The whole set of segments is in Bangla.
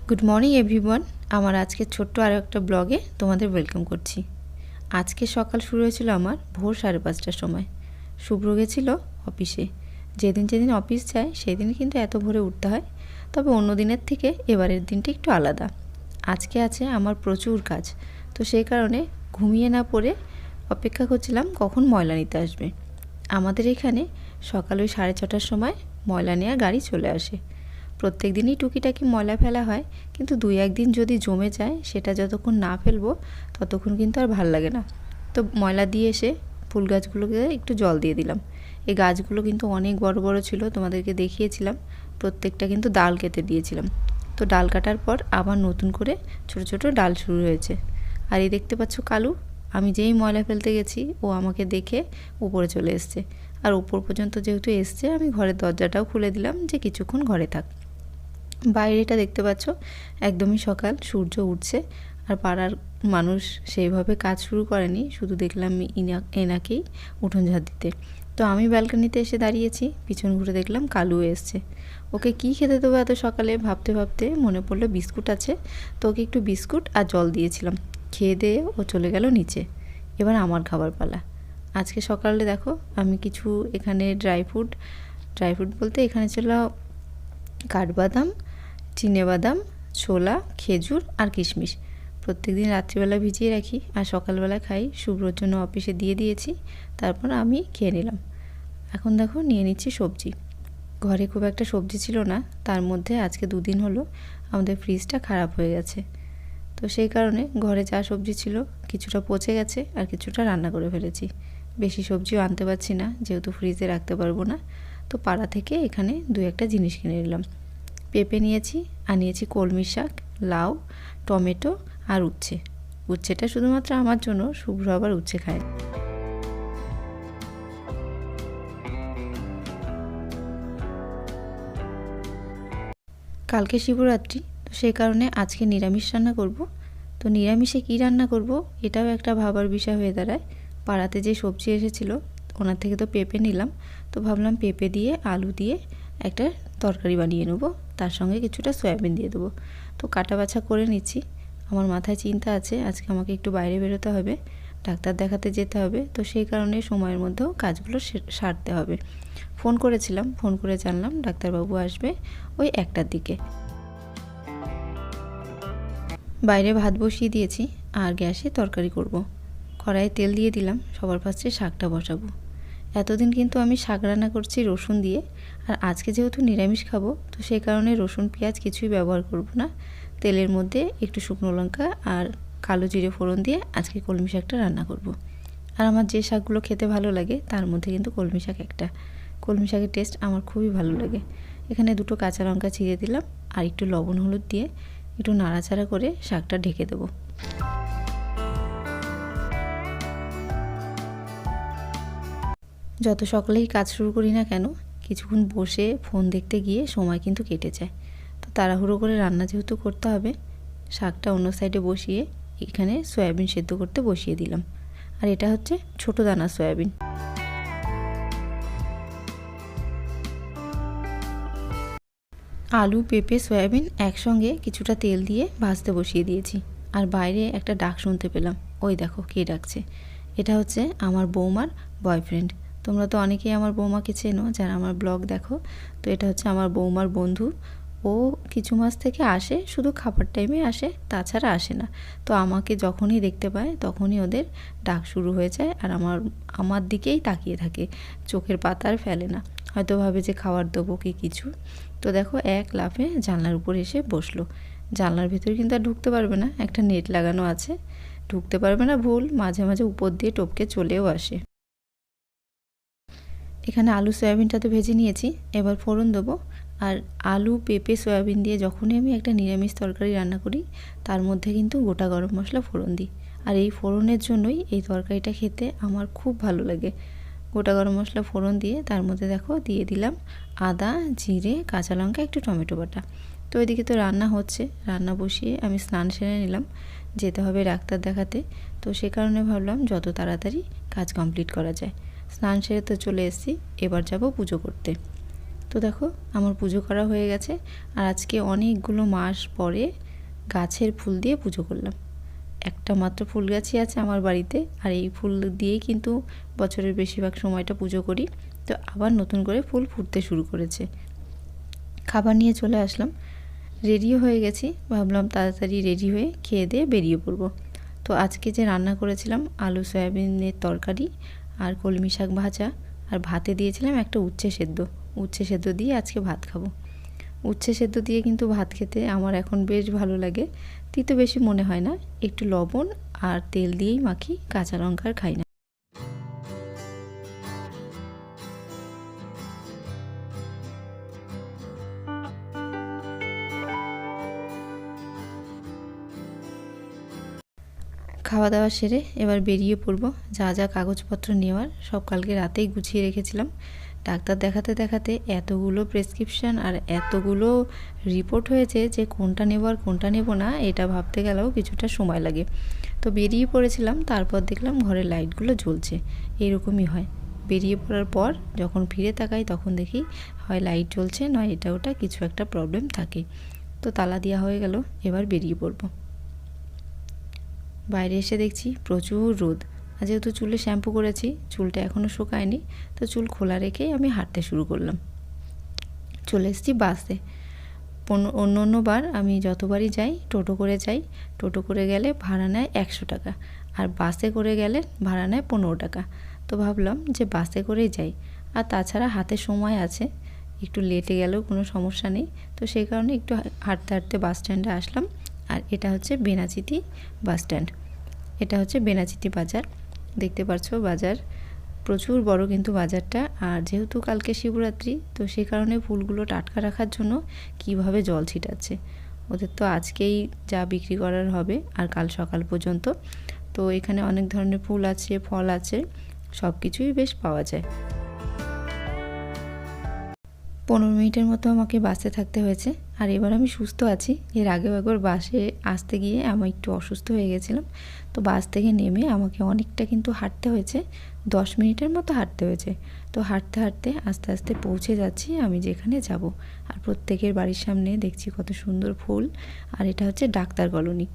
Good morning everyone. আমার আজকে ছোট্ট আরও একটা ব্লগে তোমাদের ওয়েলকাম করছি। আজকে সকাল শুরু হয়েছিল আমার ভোর 5:30টার সময়। শুভ্র গেছিল অফিসে। যেদিন যেদিন অফিস যায় সেদিন কিন্তু এত ভোরে উঠতে হয়, তবে অন্য দিনের থেকে এবারের দিনটা একটু আলাদা। আজকে আছে আমার প্রচুর কাজ, তো সেই কারণে ঘুমিয়ে না পড়ে অপেক্ষা করছিলাম কখন ময়লা নিতে আসবে। আমাদের এখানে সকাল ওই 6:30টার সময় ময়লা নেওয়ার গাড়ি চলে আসে। প্রত্যেক দিনই টুকিটাকি ময়লা ফেলা হয়, কিন্তু 2-1 দিন যদি জমে যায় সেটা যতক্ষণ না ফেলবো ততক্ষণ কিন্তু আর ভাল লাগে না। তো ময়লা দিয়ে এসে ফুল গাছগুলোকে একটু জল দিয়ে দিলাম। এই গাছগুলো কিন্তু অনেক বড় বড় ছিল, তোমাদেরকে দেখিয়েছিলাম। প্রত্যেকটা কিন্তু ডাল কেটে দিয়েছিলাম। তো ডাল কাটার পর আবার নতুন করে ছোট ছোট ডাল শুরু হয়েছে। আর এই দেখতে পাচ্ছ কালু, আমি যেই ময়লা ফেলতে গেছি ও আমাকে দেখে উপরে চলে এসছে। আর উপর পর্যন্ত যেহেতু এসছে, আমি ঘরের দরজাটাও খুলে দিলাম যে কিছুক্ষণ ঘরে থাক। বাইরেটা দেখতে পাচ্ছ একদমই সকাল, সূর্য উঠছে। আর পাড়ার মানুষ সেইভাবে কাজ শুরু করেনি, শুধু দেখলাম এনাকেই উঠোন ঝাড় দিতে। তো আমি ব্যালকনিতে এসে দাঁড়িয়েছি, পিছন ঘুরে দেখলাম কালু এসছে। ওকে কি খেতে দেবো এত সকালে ভাবতে ভাবতে মনে পড়লো বিস্কুট আছে, তো ওকে একটু বিস্কুট আর জল দিয়েছিলাম। খেয়ে দিয়ে ও চলে গেল নিচে। এবার আমার খাবার পালা। আজকে সকালে দেখো আমি কিছু এখানে ড্রাই ফ্রুট বলতে এখানে ছিল কাঠবাদাম, চিনেবাদাম, ছোলা, খেজুর আর কিশমিশ। প্রত্যেকদিন রাত্রিবেলা ভিজিয়ে রাখি আর সকালবেলা খাই। শুভ্রর জন্য অফিসে দিয়ে দিয়েছি, তারপর আমি খেয়ে নিলাম। এখন দেখো নিয়ে নিচ্ছি সবজি। ঘরে খুব একটা সবজি ছিল না, তার মধ্যে আজকে 2 দিন হলো আমাদের ফ্রিজটা খারাপ হয়ে গেছে। তো সেই কারণে ঘরে যা সবজি ছিল কিছুটা পচে গেছে আর কিছুটা রান্না করে ফেলেছি। বেশি সবজিও আনতে পারছি না, যেহেতু ফ্রিজে রাখতে পারবো না। তো পাড়া থেকে এখানে 2-1টা জিনিস কিনে নিলাম। পেঁপে নিয়েছি, আর নিয়েছি কলমি শাক, লাউ, টমেটো আর উচ্ছে। উচ্ছেটা শুধুমাত্র আমার জন্য, শুভ্র আবার উচ্ছে খায়। কালকে শিবরাত্রি, তো সেই কারণে আজকে নিরামিষ রান্না করব। তো নিরামিষে কী রান্না করব এটাও একটা ভাবার বিষয় হয়ে দাঁড়ায়। পাড়াতে যে সবজি এসেছিল ওনার থেকে তো পেঁপে নিলাম, তো ভাবলাম পেঁপে দিয়ে আলু দিয়ে একটা তরকারি বানিয়ে নেবো, তার সঙ্গে কিছুটা সয়াবিন দিয়ে দেবো। তো কাটা বাছা করে নিচ্ছি। আমার মাথায় চিন্তা আছে আজকে আমাকে একটু বাইরে বেরোতে হবে, ডাক্তার দেখাতে যেতে হবে। তো সেই কারণে সময়ের মধ্যেও কাজগুলো সারতে হবে। ফোন করেছিলাম, ফোন করে জানলাম ডাক্তারবাবু আসবে ওই 1টার দিকে। বাইরে ভাত বসিয়ে দিয়েছি আর গ্যাসে তরকারি করব। কড়াইয়ে তেল দিয়ে দিলাম, সবার ফার্স্টে শাকটা বসাবো। এতদিন কিন্তু আমি শাক রান্না করছি রসুন দিয়ে, আর আজকে যেহেতু নিরামিষ খাবো তো সেই কারণে রসুন পেঁয়াজ কিছুই ব্যবহার করব না। তেলের মধ্যে একটু শুকনো লঙ্কা আর কালো জিরে ফোড়ন দিয়ে আজকে কলমি শাকটা রান্না করব। আর আমার যে শাকগুলো খেতে ভালো লাগে তার মধ্যে কিন্তু কলমি শাক একটা। কলমি শাকের টেস্ট আমার খুবই ভালো লাগে। এখানে 2টো কাঁচা লঙ্কা ছিঁড়ে দিলাম আর একটু লবণ হলুদ দিয়ে একটু নাড়াচাড়া করে শাকটা ঢেকে দেবো। যত সকালেই কাজ শুরু করি না কেন, কিছুক্ষণ বসে ফোন দেখতে গিয়ে সময় কিন্তু কেটে যায়। তো তাড়াহুড়ো করে রান্না যেহেতু করতে হবে, শাকটা অন্য সাইডে বসিয়ে এখানে সয়াবিন সেদ্ধ করতে বসিয়ে দিলাম। আর এটা হচ্ছে ছোটো দানা সয়াবিন। আলু, পেঁপে, সয়াবিন একসঙ্গে কিছুটা তেল দিয়ে ভাজতে বসিয়ে দিয়েছি। আর বাইরে একটা ডাক শুনতে পেলাম, ওই দেখো কে ডাকছে। এটা হচ্ছে আমার বৌমার বয়ফ্রেন্ড। তোমরা তো অনেকেই আমার বৌমাকে চেনো যারা আমার ব্লগ দেখো। তো এটা হচ্ছে আমার বৌমার বন্ধু। ও কিছু মাস থেকে আসে, শুধু খাবার টাইমে আসে, তাছাড়া আসে না। তো আমাকে যখনই দেখতে পায় তখনই ওদের ডাক শুরু হয়ে যায়, আর আমার দিকেই তাকিয়ে থাকে, চোখের পাতা আর ফেলে না। হয়তো ভাবে যে খাবার দেবো কি কিছু। তো দেখো এক লাফে জানলার উপর এসে বসলো। জানলার ভেতরে কিন্তু আর ঢুকতে পারবে না, একটা নেট লাগানো আছে, ঢুকতে পারবে না ভুল, মাঝে মাঝে উপর দিয়ে টপকে চলেও আসে। এখানে আলু সয়াবিনটা তো ভেজে নিয়েছি, এবার ফোড়ন দেবো। আর আলু, পেঁপে, সয়াবিন দিয়ে যখনই আমি একটা নিরামিষ তরকারি রান্না করি তার মধ্যে কিন্তু গোটা গরম মশলা ফোড়ন দিই। আর এই ফোড়নের জন্যই এই তরকারিটা খেতে আমার খুব ভালো লাগে। গোটা গরম মশলা ফোড়ন দিয়ে তার মধ্যে দেখো দিয়ে দিলাম আদা, জিরে, কাঁচা লঙ্কা, একটু টমেটো বাটা। তো এদিকে তো রান্না হচ্ছে, রান্না বসিয়ে আমি স্নান সেরে নিলাম, যেতে হবে ডাক্তার দেখাতে। তো সে কারণে ভাবলাম যত তাড়াতাড়ি কাজ কমপ্লিট করা যায়। স্নান সেরে তো চলে এসেছি, এবার যাব পুজো করতে। তো তো দেখো আমার পুজো করা হয়ে গেছে। আর আজকে অনেকগুলো মাস পরে গাছের ফুল দিয়ে পুজো করলাম। একটা মাত্র ফুল গাছই আছে আমার বাড়িতে, আর এই ফুল দিয়েই কিন্তু বছরের বেশিরভাগ সময়টা পুজো করি। তো আবার নতুন করে ফুল ফুটতে শুরু করেছে। খাবার নিয়ে চলে আসলাম, রেডিও হয়ে গেছি, ভাবলাম তাড়াতাড়ি রেডি হয়ে খেয়ে দিয়ে বেরিয়ে পড়বো। তো আজকে যে রান্না করেছিলাম আলু সয়াবিনের তরকারি আর কলমি শাক ভাজা, আর ভাতে দিয়েছিলাম একটা উচ্ছে সেদ্ধ দিয়ে আজকে ভাত খাবো। উচ্ছে সেদ্ধ দিয়ে কিন্তু ভাত খেতে আমার এখন বেশ ভালো লাগে। তিতো বেশি মনে হয় না, একটু লবণ আর তেল দিয়েই মাখি, কাঁচা লঙ্কা আর খাই না। খাওয়া দাওয়া সেরে এবার বেরিয়ে পড়বো। যা যা কাগজপত্র নেওয়ার সব কালকে রাতেই গুছিয়ে রেখেছিলাম। ডাক্তার দেখাতে দেখাতে এতগুলো প্রেসক্রিপশান আর এতগুলো রিপোর্ট হয়েছে যে কোনটা নেব আর কোনটা নেব না এটা ভাবতে গেলেও কিছুটা সময় লাগে। তো বেরিয়ে পড়েছিলাম, তারপর দেখলাম ঘরের লাইটগুলো জ্বলছে। এরকমই হয়, বেরিয়ে পড়ার পর যখন ফিরে তাকাই তখন দেখি হয় লাইট জ্বলছে, নয় এটা ওটা কিছু একটা প্রবলেম থাকে। তো তালা দেওয়া হয়ে গেল, এবার বেরিয়ে পড়বো। বাইরে এসে দেখছি প্রচুর রোদ। আর যেহেতু চুলে শ্যাম্পু করেছি, চুলটা এখনও শুকায়নি, তো চুল খোলা রেখেই আমি হাঁটতে শুরু করলাম। চলে এসেছি বাসে। অন্যবার আমি যতবারই যাই টোটো করে যাই। টোটো করে গেলে ভাড়া নেয় 100 টাকা, আর বাসে করে গেলে ভাড়া নেয় 15 টাকা। তো ভাবলাম যে বাসে করেই যাই, আর তাছাড়া হাতে সময় আছে, একটু লেটে গেলেও কোনো সমস্যা নেই। তো সেই কারণে একটু হাঁটতে হাঁটতে বাস স্ট্যান্ডে আসলাম। আর এটা হচ্ছে বেনাচিতি বাস স্ট্যান্ড, এটা হচ্ছে বেনাচিতি বাজার। দেখতে পাচ্ছ বাজার প্রচুর বড় কিন্তু বাজারটা। আর যেহেতু কালকে শিবরাত্রি, তো সেই কারণে ফুলগুলো টাটকা রাখার জন্য কিভাবে জল ছিটাচ্ছে। ওদের তো আজকেই যা বিক্রি করার হবে আর কাল সকাল পর্যন্ত। তো এখানে অনেক ধরনের ফুল আছে, ফল আছে, সব কিছুই বেশ পাওয়া যায়। 15 মিনিটের মতো আমাকে বাসে থাকতে হয়েছে। আর এবার আমি সুস্থ আছি। এর আগেও একবার বাসে আসতে গিয়ে আমি একটু অসুস্থ হয়ে গেছিলাম। তো বাস থেকে নেমে আমাকে অনেকটা কিন্তু হাঁটতে হয়েছে, 10 মিনিটের মতো হাঁটতে হয়েছে। তো হাঁটতে হাঁটতে আস্তে আস্তে পৌঁছে যাচ্ছি আমি যেখানে যাব। আর প্রত্যেকের বাড়ির সামনে দেখছি কত সুন্দর ফুল। আর এটা হচ্ছে ডাক্তার কলোনি।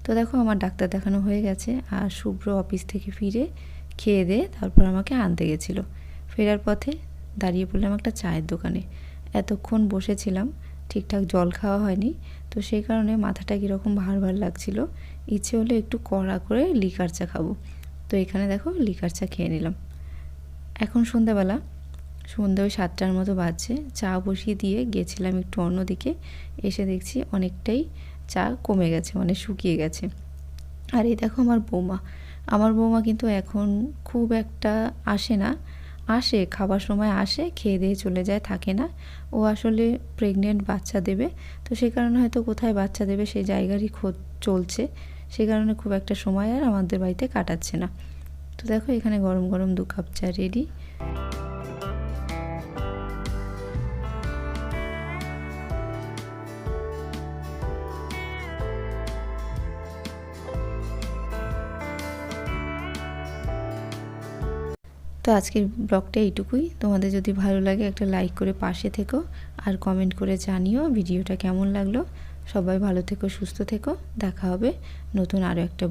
তো দেখো আমার ডাক্তার দেখানো হয়ে গেছে। আর শুভ্র অফিস থেকে ফিরে খেয়ে দিয়ে তারপর আমাকে আনতে গেছিলো। ফেরার পথে দাঁড়িয়ে পড়লাম একটা চায়ের দোকানে। এতক্ষণ বসেছিলাম, ঠিকঠাক জল খাওয়া হয়নি, তো সেই কারণে মাথাটা কীরকম ভার ভার লাগছিল। ইচ্ছে হলো একটু কড়া করে লিকার চা খাবো। তো এখানে দেখো লিকার চা খেয়ে নিলাম। এখন সন্ধ্যাবেলা, সন্ধ্যে ওই 7টার মতো বাজছে। চা বসিয়ে দিয়ে গেছিলাম একটু অন্যদিকে, এসে দেখছি অনেকটাই চা কমে গেছে, মানে শুকিয়ে গেছে। আর এই দেখো আমার বৌমা কিন্তু এখন খুব একটা আসে না, আসে খাবার সময় আসে, খেয়ে দিয়ে চলে যায়, থাকে না। ও আসলে প্রেগনেন্ট, বাচ্চা দেবে। তো সেই কারণে হয়তো কোথায় বাচ্চা দেবে সেই জায়গারই খোঁজ চলছে, সেই কারণে খুব একটা সময় আর আমাদের বাড়িতে কাটাচ্ছে না। তো দেখো এখানে গরম গরম 2 কাপ চা রেডি। তো আজকের ব্লগটা এইটুকুই। তোমাদের যদি ভালো লাগে একটা লাইক করে পাশে থেকো, আর কমেন্ট করে জানিও ভিডিওটা কেমন লাগলো। সবাই ভালো থেকো, সুস্থ থেকো। দেখা হবে নতুন আরও একটা ব্লগ।